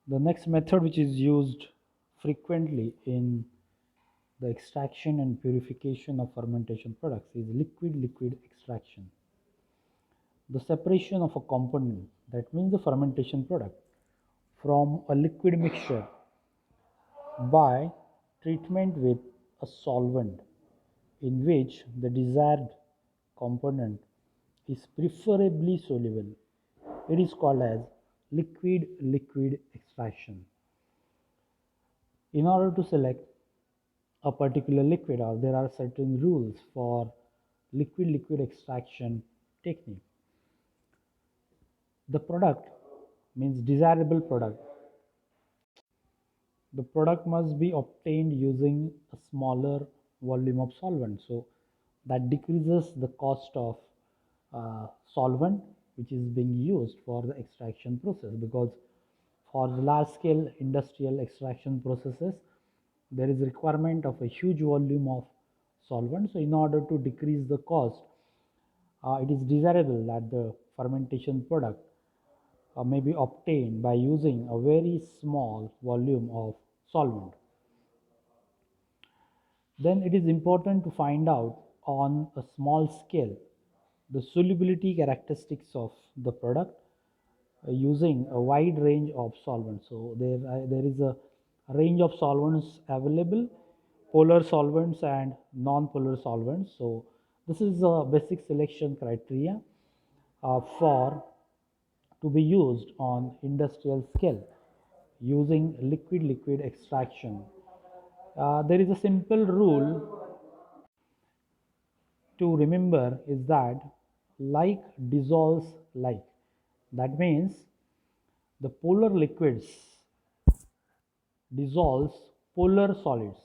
The next method which is used frequently in the extraction and purification of fermentation products is liquid-liquid extraction. The separation of a component, that means the fermentation product, from a liquid mixture by treatment with a solvent in which the desired component is preferably soluble. It is called as liquid-liquid extraction. In order to select a particular liquid, or there are certain rules for liquid-liquid extraction technique. The product means desirable product. The product must be obtained using a smaller volume of solvent, so that decreases the cost of solvent which is being used for the extraction process, because for the large scale industrial extraction processes there is requirement of a huge volume of solvent. So in order to decrease the cost, it is desirable that the fermentation product may be obtained by using a very small volume of solvent. Then it is important to find out on a small scale the solubility characteristics of the product using a wide range of solvents. So there is a range of solvents available, polar solvents and non-polar solvents. So this is a basic selection criteria for to be used on industrial scale using liquid-liquid extraction. There is a simple rule to remember is that like dissolves like. That means the polar liquids dissolves polar solids.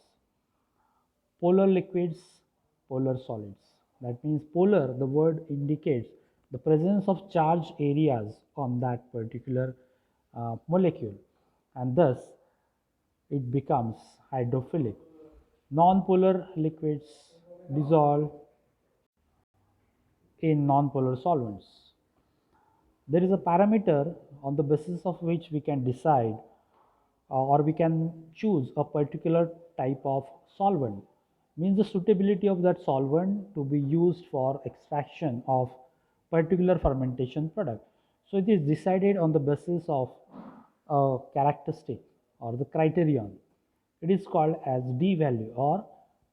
Polar liquids, polar solids. That means polar, the word indicates the presence of charged areas on that particular molecule, and thus it becomes hydrophilic. Non-polar liquids dissolve in non-polar solvents. There is a parameter on the basis of which we can decide or we can choose a particular type of solvent, means the suitability of that solvent to be used for extraction of particular fermentation product. So it is decided on the basis of a characteristic or the criterion. It is called as D value or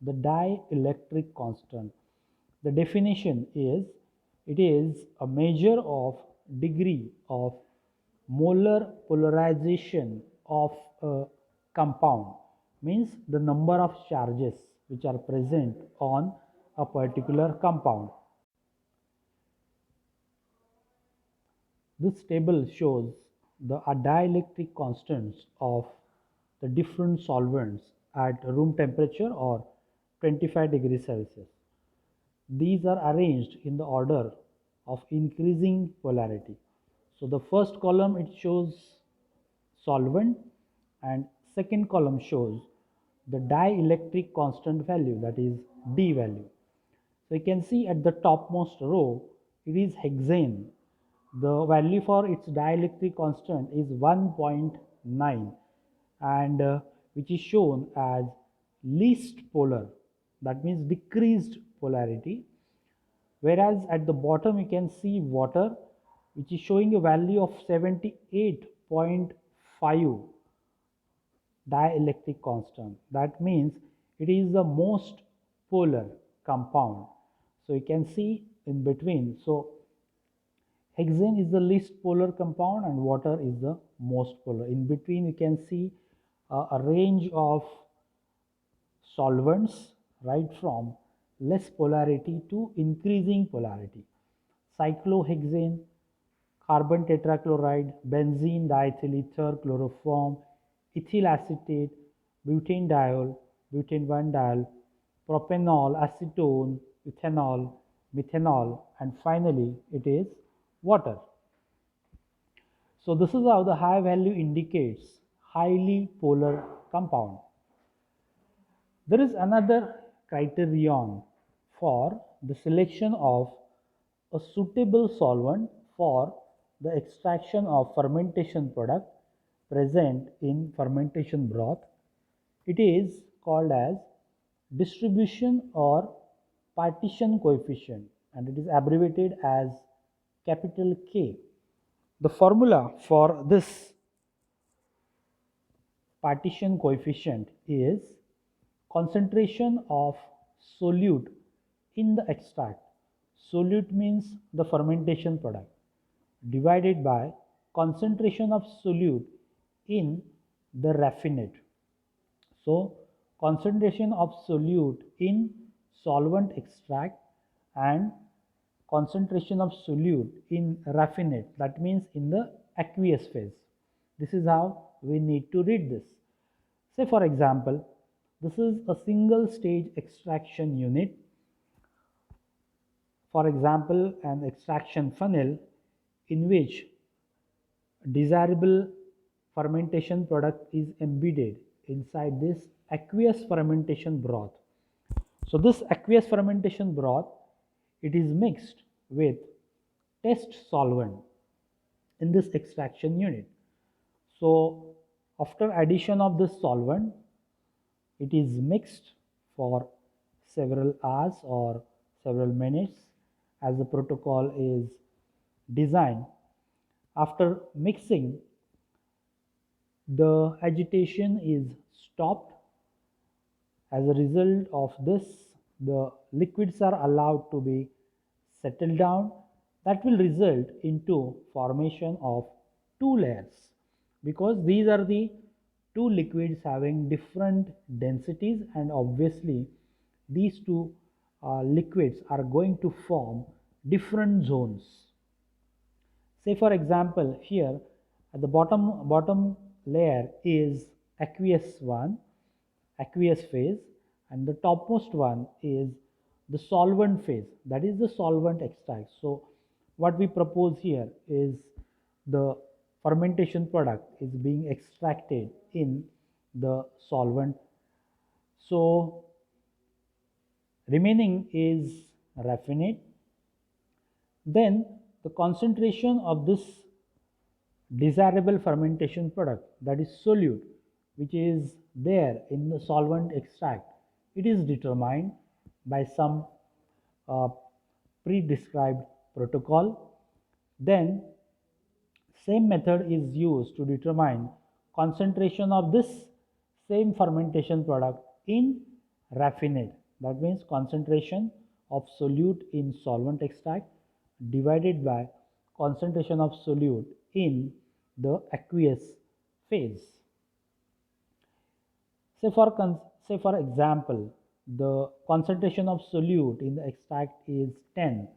the dielectric constant. The definition is it is a measure of degree of molar polarization of a compound, means the number of charges which are present on a particular compound. This table shows the dielectric constants of the different solvents at room temperature or 25 degrees Celsius. These are arranged in the order of increasing polarity. So the first column it shows solvent, and second column shows the dielectric constant value, that is D value. So you can see at the topmost row it is hexane. The value for its dielectric constant is 1.9, and which is shown as least polar, that means decreased polarity. Whereas at the bottom you can see water, which is showing a value of 78.5 dielectric constant. That means it is the most polar compound. So you can see in between. So hexane is the least polar compound and water is the most polar. In between you can see a range of solvents right from less polarity to increasing polarity. Cyclohexane, carbon tetrachloride, benzene diethyl ether, chloroform, ethyl acetate, butanediol, butane 1-diol, propanol, acetone, ethanol, methanol, and finally it is water. So this is how the high value indicates highly polar compound. There is another criterion for the selection of a suitable solvent for the extraction of fermentation product present in fermentation broth. It is called as distribution or partition coefficient, and it is abbreviated as capital K. The formula for this partition coefficient is concentration of solute in the extract. Solute means the fermentation product, divided by concentration of solute in the raffinate. So concentration of solute in solvent extract and concentration of solute in raffinate, that means in the aqueous phase. This is how we need to read this. Say for example, this is a single stage extraction unit. For example, an extraction funnel in which desirable fermentation product is embedded inside this aqueous fermentation broth. So this aqueous fermentation broth, it is mixed with test solvent in this extraction unit. So after addition of this solvent, it is mixed for several hours or several minutes as the protocol is designed. After mixing, the agitation is stopped. As a result of this, the liquids are allowed to be settled down. That will result into formation of two layers, because these are the two liquids having different densities, and obviously these two liquids are going to form different zones. Say for example, here at the bottom layer is aqueous phase, and the topmost one is the solvent phase, that is the solvent extract. So what we propose here is the fermentation product is being extracted in the solvent. So remaining is raffinate. Then the concentration of this desirable fermentation product, that is solute, which is there in the solvent extract, it is determined by some pre-described protocol. Then same method is used to determine concentration of this same fermentation product in raffinate, that means concentration of solute in solvent extract divided by concentration of solute in the aqueous phase. Say for example, the concentration of solute in the extract is 10,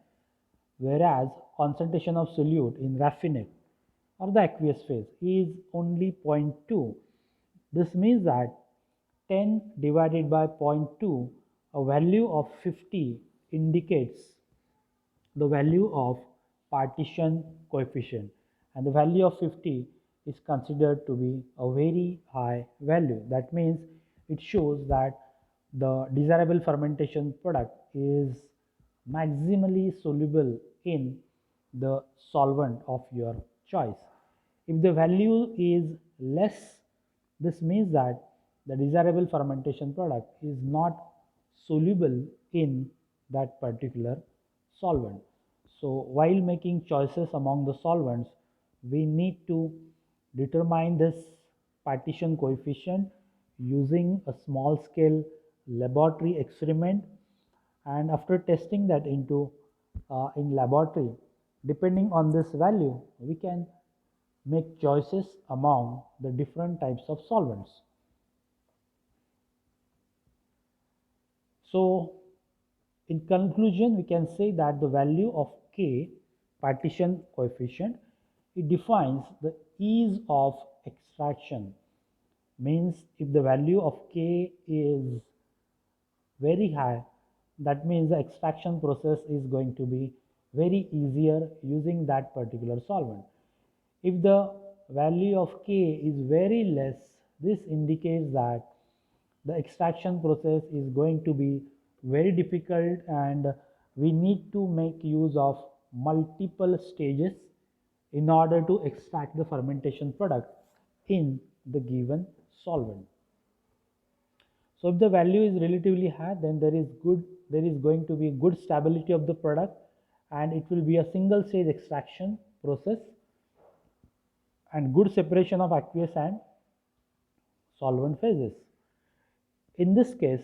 whereas concentration of solute in raffinate or the aqueous phase is only 0.2. This means that 10 divided by 0.2, a value of 50 indicates the value of partition coefficient, and the value of 50 is considered to be a very high value. That means it shows that the desirable fermentation product is maximally soluble in the solvent of your choice. If the value is less, this means that the desirable fermentation product is not soluble in that particular solvent. So while making choices among the solvents, we need to determine this partition coefficient using a small scale laboratory experiment, and after testing that into in laboratory, depending on this value, we can make choices among the different types of solvents. So in conclusion, we can say that the value of K, partition coefficient, it defines the ease of extraction. Means if the value of K is very high, that means the extraction process is going to be very easier using that particular solvent. If the value of K is very less, this indicates that the extraction process is going to be very difficult, and we need to make use of multiple stages in order to extract the fermentation product in the given solvent. So if the value is relatively high, then there is going to be good stability of the product, and it will be a single stage extraction process and good separation of aqueous and solvent phases. In this case,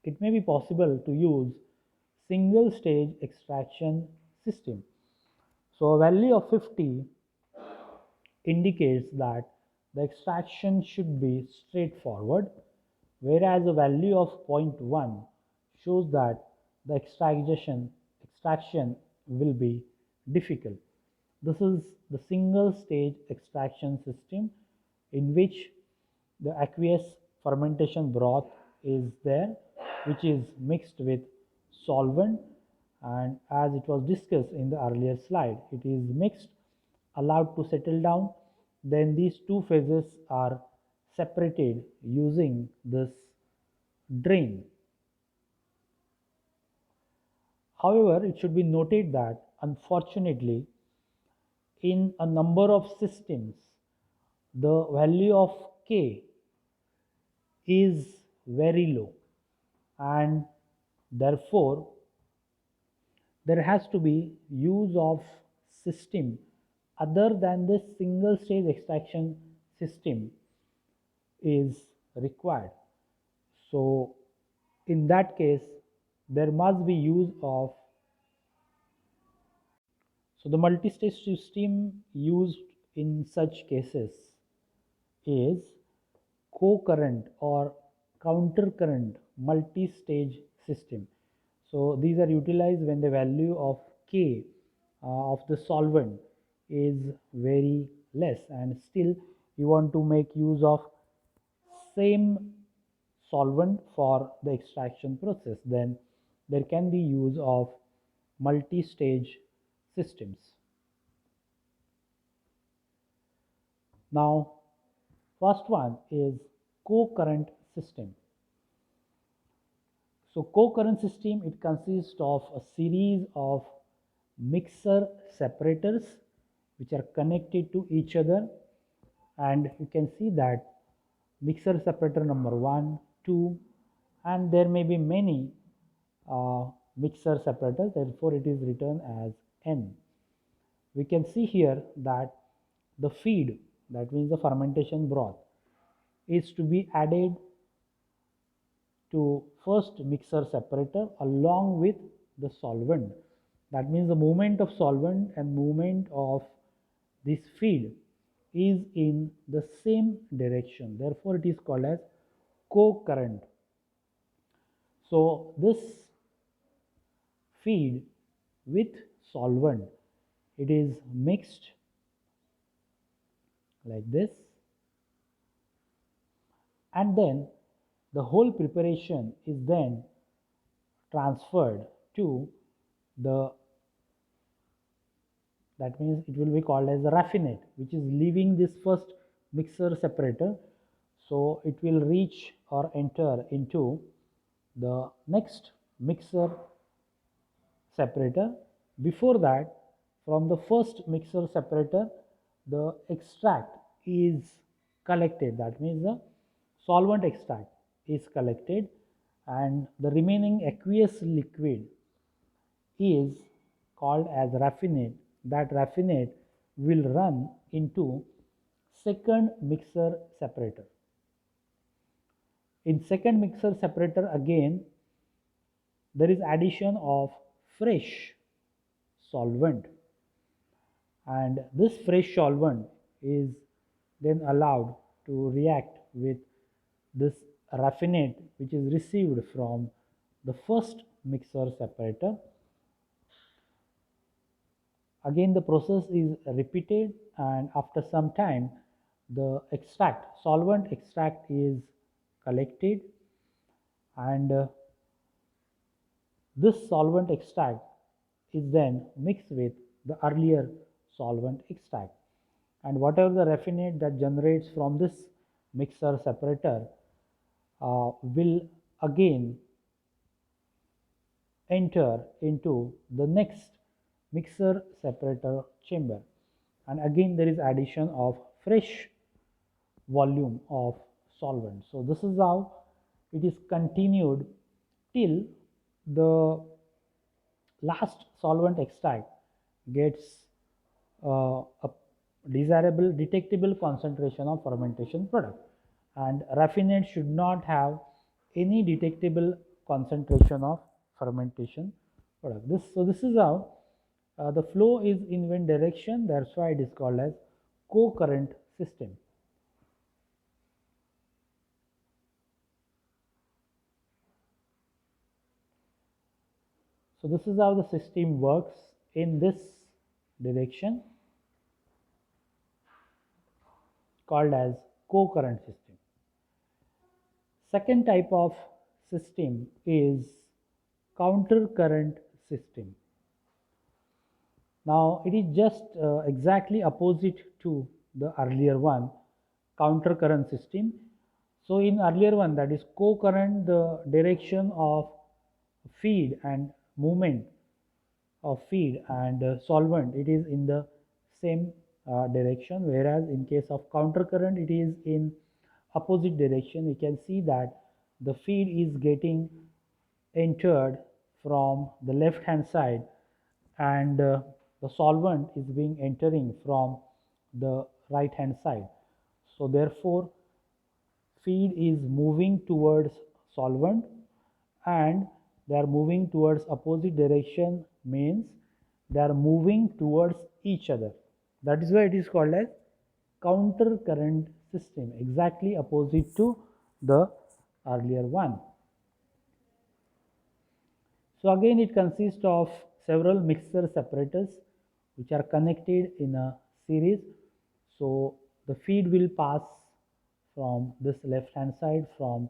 it may be possible to use single stage extraction system. So a value of 50 indicates that the extraction should be straightforward, whereas a value of 0.1 shows that the extraction will be difficult. This is the single stage extraction system in which the aqueous fermentation broth is there, which is mixed with solvent, and as it was discussed in the earlier slide, it is mixed, allowed to settle down, then these two phases are separated using this drain. However, it should be noted that unfortunately in a number of systems the value of K is very low, and therefore there has to be use of system other than this single stage extraction system is required. So in that case there must be use of, so the multi-stage system used in such cases is co-current or counter-current multi-stage system. So these are utilized when the value of K of the solvent is very less, and still you want to make use of same solvent for the extraction process, then there can be use of multi-stage systems. Now, first one is co-current system. So co-current system, it consists of a series of mixer separators which are connected to each other, and you can see that mixer separator number 1, 2, and there may be many mixer separators, therefore it is written as N. We can see here that the feed, that means the fermentation broth, is to be added to first mixer separator along with the solvent. That means the movement of solvent and movement of this feed is in the same direction, therefore it is called as co-current. So this feed with solvent, it is mixed like this, and then the whole preparation is then transferred to the, that means it will be called as the raffinate, which is leaving this first mixer separator. So it will reach or enter into the next mixer separator. Before that, from the first mixer separator, the extract is collected, that means the solvent extract is collected, and the remaining aqueous liquid is called as raffinate. That raffinate will run into second mixer separator. In second mixer separator again there is addition of fresh solvent, and this fresh solvent is then allowed to react with this raffinate which is received from the first mixer separator. Again the process is repeated, and after some time the solvent extract is collected, and this solvent extract is then mixed with the earlier solvent extract, and whatever the raffinate that generates from this mixer separator will again enter into the next mixer separator chamber, and again there is addition of fresh volume of solvent. So this is how it is continued till the last solvent extract gets a desirable detectable concentration of fermentation product, and raffinate should not have any detectable concentration of fermentation product. This is how the flow is in one direction. That's why it is called as co-current system. So this is how the system works in this direction, called as co-current system. Second type of system is counter current system. Now it is just exactly opposite to the earlier one, counter current system. So in earlier one, that is co-current, the direction of feed and movement of feed and solvent, it is in the same direction, whereas in case of counter current it is in opposite direction. You can see that the feed is getting entered from the left hand side, and the solvent is being entering from the right hand side. So therefore feed is moving towards solvent, and they are moving towards opposite direction, means they are moving towards each other. That is why it is called as counter current system, exactly opposite to the earlier one. So again it consists of several mixer separators which are connected in a series. So the feed will pass from this left hand side, from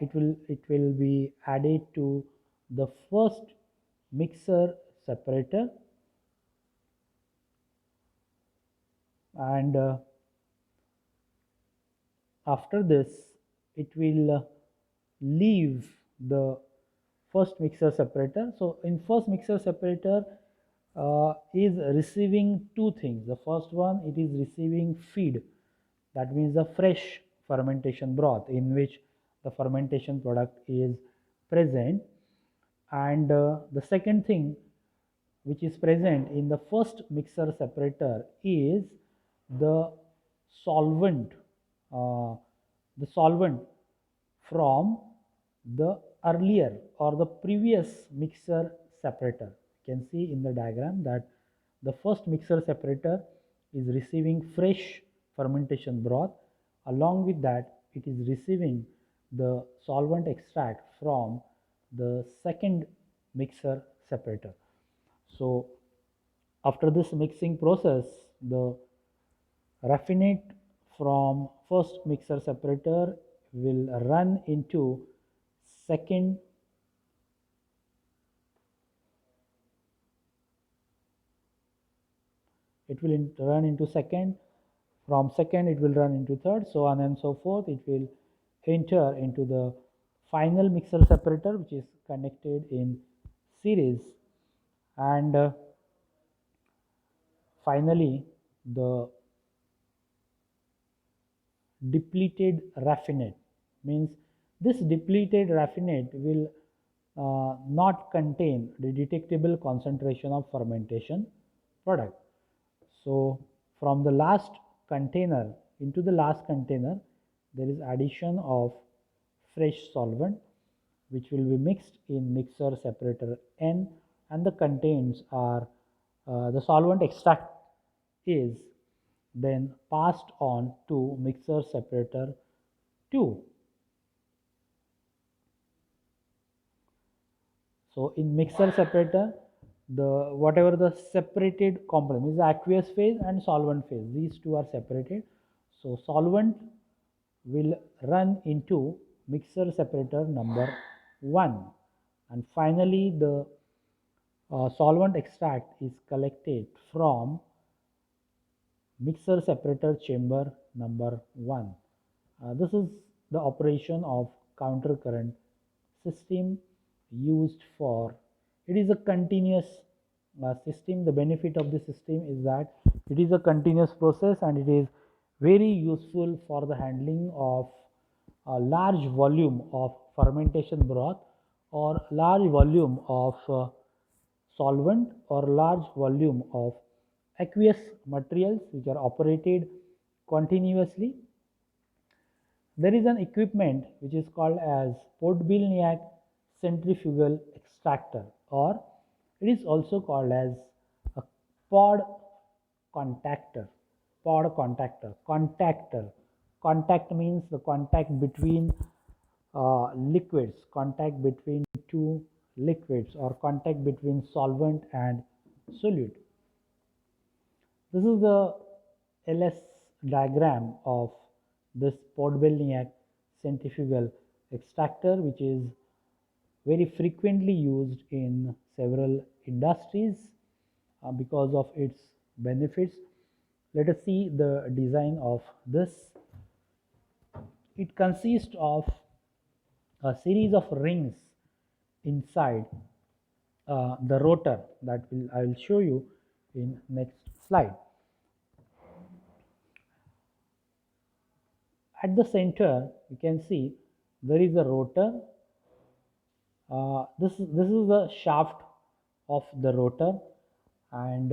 it will be added to the first mixer separator, and after this it will leave the first mixer separator. So in first mixer separator is receiving two things. The first one, it is receiving feed, that means the fresh fermentation broth in which the fermentation product is present, and the second thing which is present in the first mixer separator is the solvent, uh, the solvent from the earlier or the previous mixer separator. You can see in the diagram that the first mixer separator is receiving fresh fermentation broth. Along with that, it is receiving the solvent extract from the second mixer separator. So after this mixing process, the raffinate from first mixer separator will run into second it will run into second, from second it will run into third, so on and so forth. It will enter into the final mixer separator which is connected in series, and finally the depleted raffinate, means this depleted raffinate will not contain the detectable concentration of fermentation product. So from the last container into the last container, there is addition of fresh solvent which will be mixed in mixer separator N, and the contents are the solvent extract is then passed on to mixer separator 2. So in mixer separator, the whatever the separated component is the aqueous phase and solvent phase, these two are separated. So solvent will run into mixer separator number 1, and finally the solvent extract is collected from mixer separator chamber number 1. This is the operation of counter current system used for, it is a continuous system, the benefit of the system is that it is a continuous process and it is very useful for the handling of a large volume of fermentation broth or large volume of solvent or large volume of aqueous materials which are operated continuously. There is an equipment which is called as Podbilniak centrifugal extractor, or it is also called as a pod contactor. Pod contactor. Contactor. Contact means the contact between liquids, contact between two liquids, or contact between solvent and solute. This is the LS diagram of this Podbilniak centrifugal extractor, which is very frequently used in several industries because of its benefits. Let us see the design of this. It consists of a series of rings inside the rotor that I will show you in next slide. At the center, you can see there is a rotor. This is the shaft of the rotor, and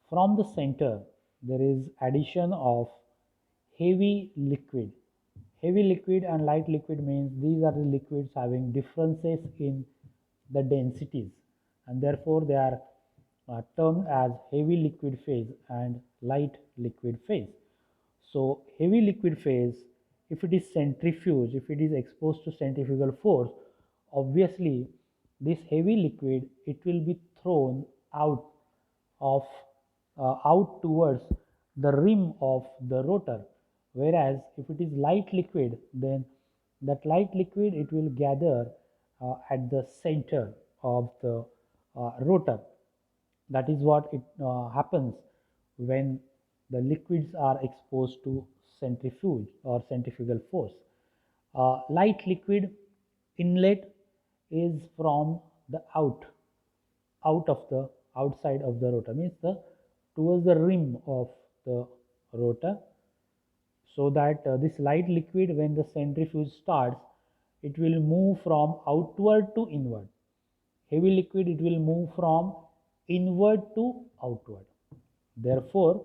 from the center there is addition of heavy liquid. Heavy liquid and light liquid means these are the liquids having differences in the densities, and therefore they are termed as heavy liquid phase and light liquid phase. So heavy liquid phase, if it is centrifuged, if it is exposed to centrifugal force, obviously this heavy liquid, it will be thrown out of out towards the rim of the rotor, whereas if it is light liquid, then that light liquid, it will gather at the center of the rotor. That is what it happens when the liquids are exposed to centrifuge or centrifugal force. Light liquid inlet is from the out of the outside of the rotor, means the towards the rim of the rotor, so that this light liquid, when the centrifuge starts, it will move from outward to inward. Heavy liquid, it will move from inward to outward. Therefore,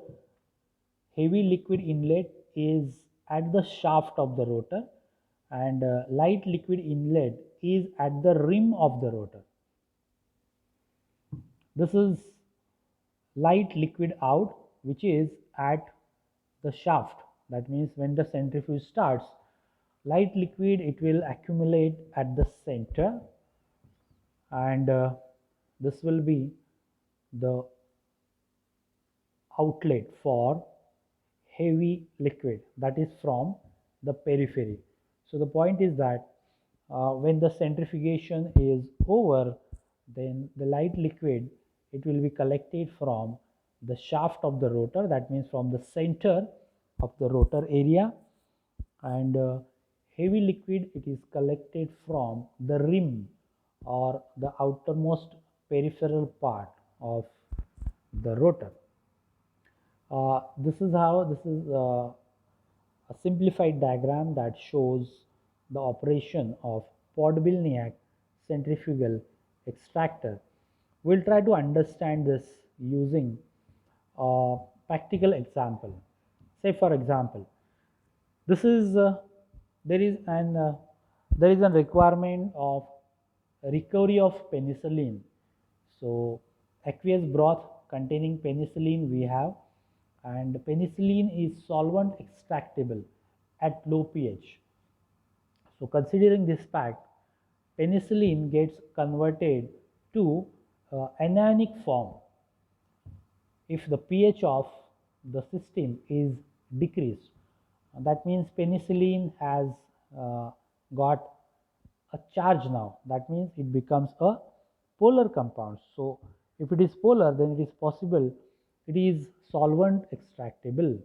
heavy liquid inlet is at the shaft of the rotor, and light liquid inlet is at the rim of the rotor. This is light liquid out, which is at the shaft. That means when the centrifuge starts, light liquid, it will accumulate at the center, and this will be the outlet for heavy liquid, that is from the periphery. So the point is that when the centrifugation is over, then the light liquid, it will be collected from the shaft of the rotor, that means from the center of the rotor area, and heavy liquid, it is collected from the rim or the outermost peripheral part of the rotor. This is a simplified diagram that shows the operation of Podbilniak centrifugal extractor. We'll try to understand this using a practical example. Say for example, this is there is a requirement of recovery of penicillin. So aqueous broth containing penicillin we have, and penicillin is solvent extractable at low pH. So considering this fact, penicillin gets converted to anionic form if the pH of the system is decreased. That means penicillin has got a charge now. That means it becomes a polar compound. So if it is polar, then it is possible it is solvent extractable.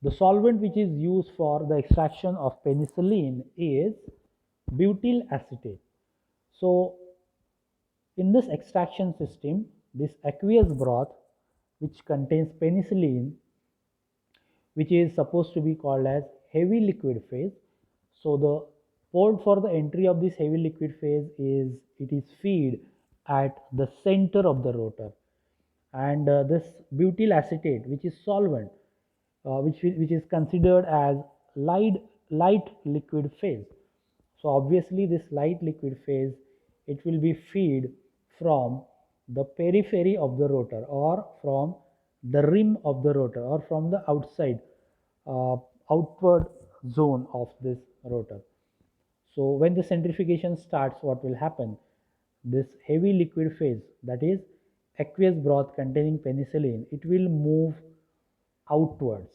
The solvent which is used for the extraction of penicillin is butyl acetate. So in this extraction system, this aqueous broth, which contains penicillin, which is supposed to be called as heavy liquid phase. So the port for the entry of this heavy liquid phase is it is feed at the center of the rotor, and this butyl acetate, which is solvent, which is considered as light liquid phase. So obviously this light liquid phase, it will be feed from the periphery of the rotor, or from the rim of the rotor, or from the outside uh, outward zone of this rotor. So when the centrifugation starts, what will happen? This heavy liquid phase, that is aqueous broth containing penicillin, it will move outwards,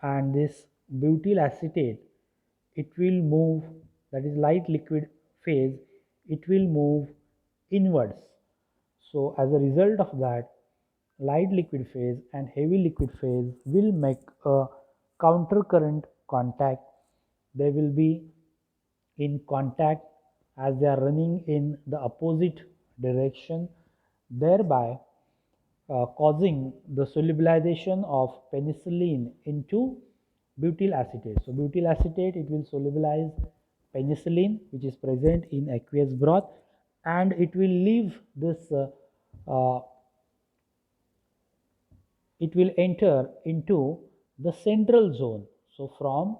and this butyl acetate, it will move, that is light liquid phase, it will move inwards. So as a result of that, light liquid phase and heavy liquid phase will make a counter current contact. They will be in contact as they are running in the opposite direction, thereby causing the solubilization of penicillin into butyl acetate. So butyl acetate, it will solubilize penicillin, which is present in aqueous broth, and it will leave this uh, it will enter into the central zone. So from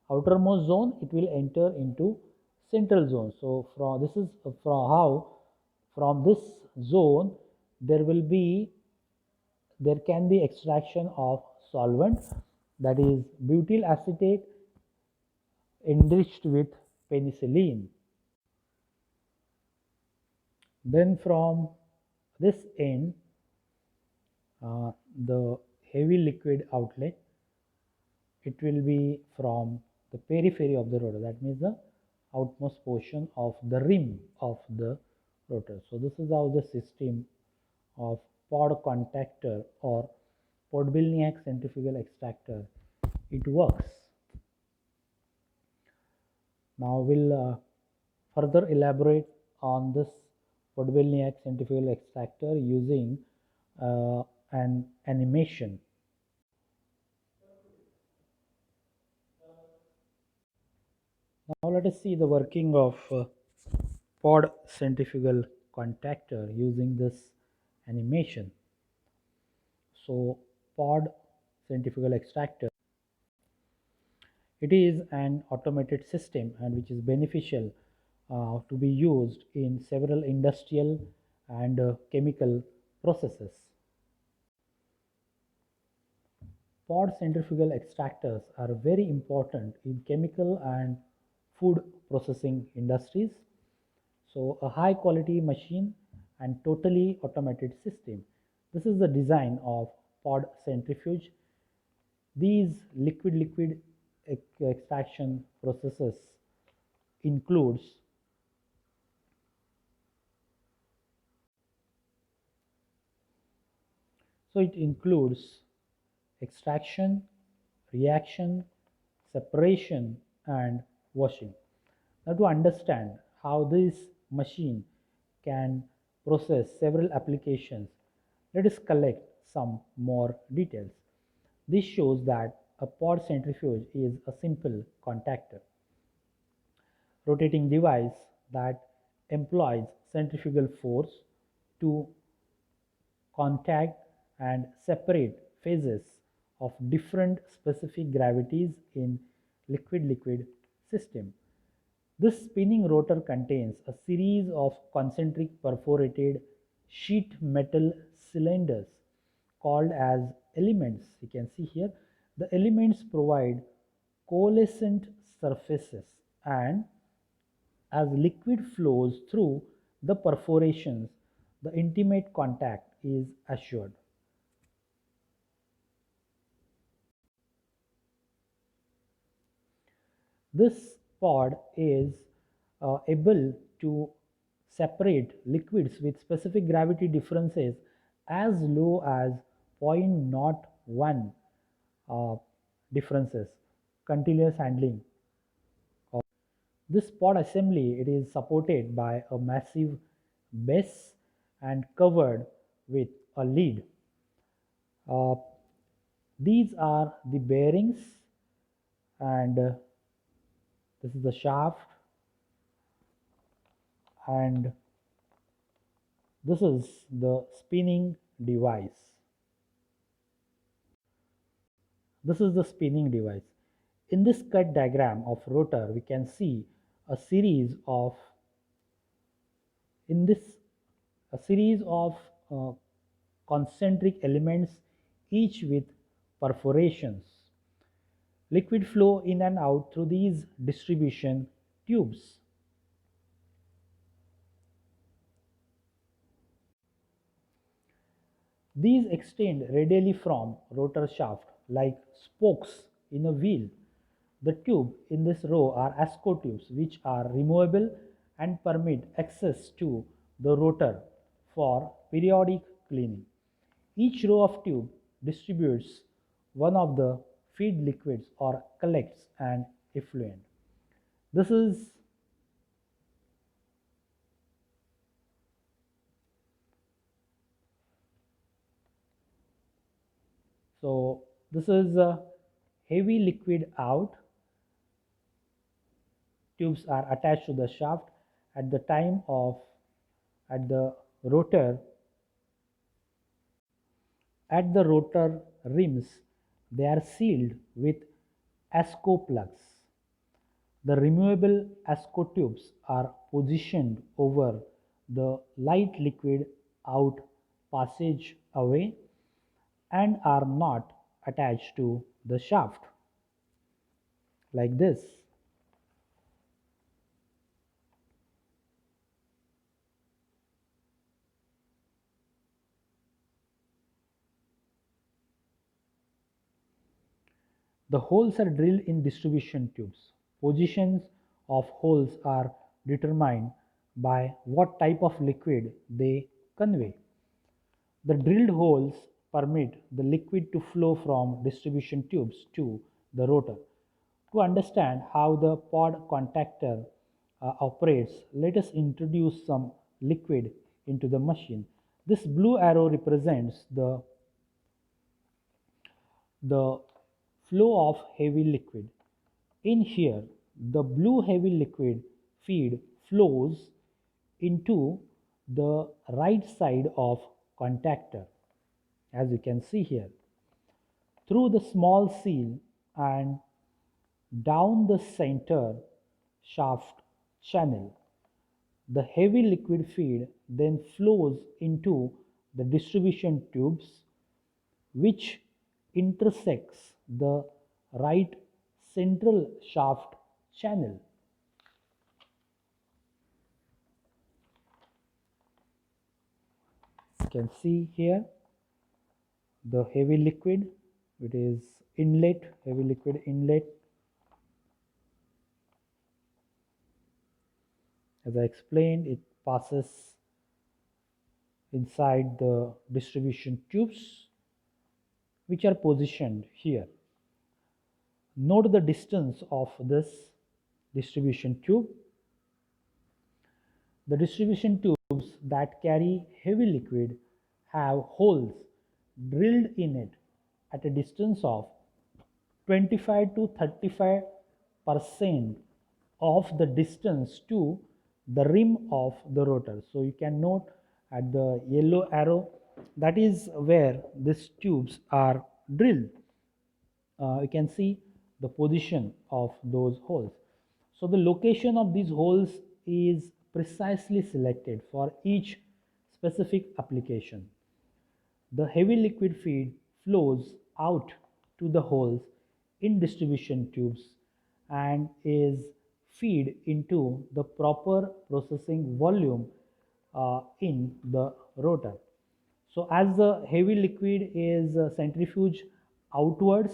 outermost zone, it will enter into central zone. So from this is from how from this zone there can be extraction of solvent, that is butyl acetate enriched with penicillin. Then from this end, the heavy liquid outlet, it will be from the periphery of the rotor, that means the outmost portion of the rim of the rotor. So this is how the system of pod contactor or Podbilniak centrifugal extractor it works. Now we'll further elaborate on this Podbilniak centrifugal extractor using an animation. Now let us see the working of pod centrifugal contactor using this animation. So pod centrifugal extractor, it is an automated system and which is beneficial to be used in several industrial and chemical processes. Pod centrifugal extractors are very important in chemical and food processing industries. So a high quality machine and totally automated system. This is the design of pod centrifuge. These liquid extraction processes includes it includes extraction, reaction, separation, and washing. Now to understand how this machine can process several applications, let us collect some more details. This shows that a pod centrifuge is a simple contactor, rotating device that employs centrifugal force to contact and separate phases of different specific gravities in liquid-liquid system. This spinning rotor contains a series of concentric perforated sheet metal cylinders called as elements. You can see here the elements provide coalescent surfaces, and as liquid flows through the perforations, the intimate contact is assured. This pod is able to separate liquids with specific gravity differences as low as 0.01 differences, continuous handling. This pod assembly, it is supported by a massive base and covered with a lead. Uh, these are the bearings, and this is the shaft, and this is the spinning device. This is the spinning device. In this cut diagram of rotor, we can see a series of in this a series of uh, concentric elements, each with perforations. Liquid flow in and out through these distribution tubes. These extend radially from rotor shaft like spokes in a wheel. The tube in this row are ASCO tubes, which are removable and permit access to the rotor for periodic cleaning. Each row of tube distributes one of the feed liquids or collects an effluent. This is so this is a heavy liquid out. Tubes are attached to the shaft at the time of at the rotor at the rotor rims. They are sealed with ASCO plugs. The removable ASCO tubes are positioned over the light liquid out passageway and are not attached to the shaft like this. The holes are drilled in distribution tubes. Positions of holes are determined by what type of liquid they convey. The drilled holes permit the liquid to flow from distribution tubes to the rotor. To understand how the pod contactor operates, let us introduce some liquid into the machine. This blue arrow represents the flow of heavy liquid. In here, the blue heavy liquid feed flows into the right side of contactor, as you can see here, through the small seal and down the center shaft channel. The heavy liquid feed then flows into the distribution tubes, which intersects the right central shaft channel. You can see here the heavy liquid, it is inlet, heavy liquid inlet. As I explained, it passes inside the distribution tubes, which are positioned here. Note the distance of this distribution tube. The distribution tubes that carry heavy liquid have holes drilled in it at a distance of 25 to 35% of the distance to the rim of the rotor. So you can note at the yellow arrow, that is where these tubes are drilled. You can see the position of those holes. So the location of these holes is precisely selected for each specific application. The heavy liquid feed flows out to the holes in distribution tubes and is feed into the proper processing volume in the rotor. So as the heavy liquid is centrifuged outwards,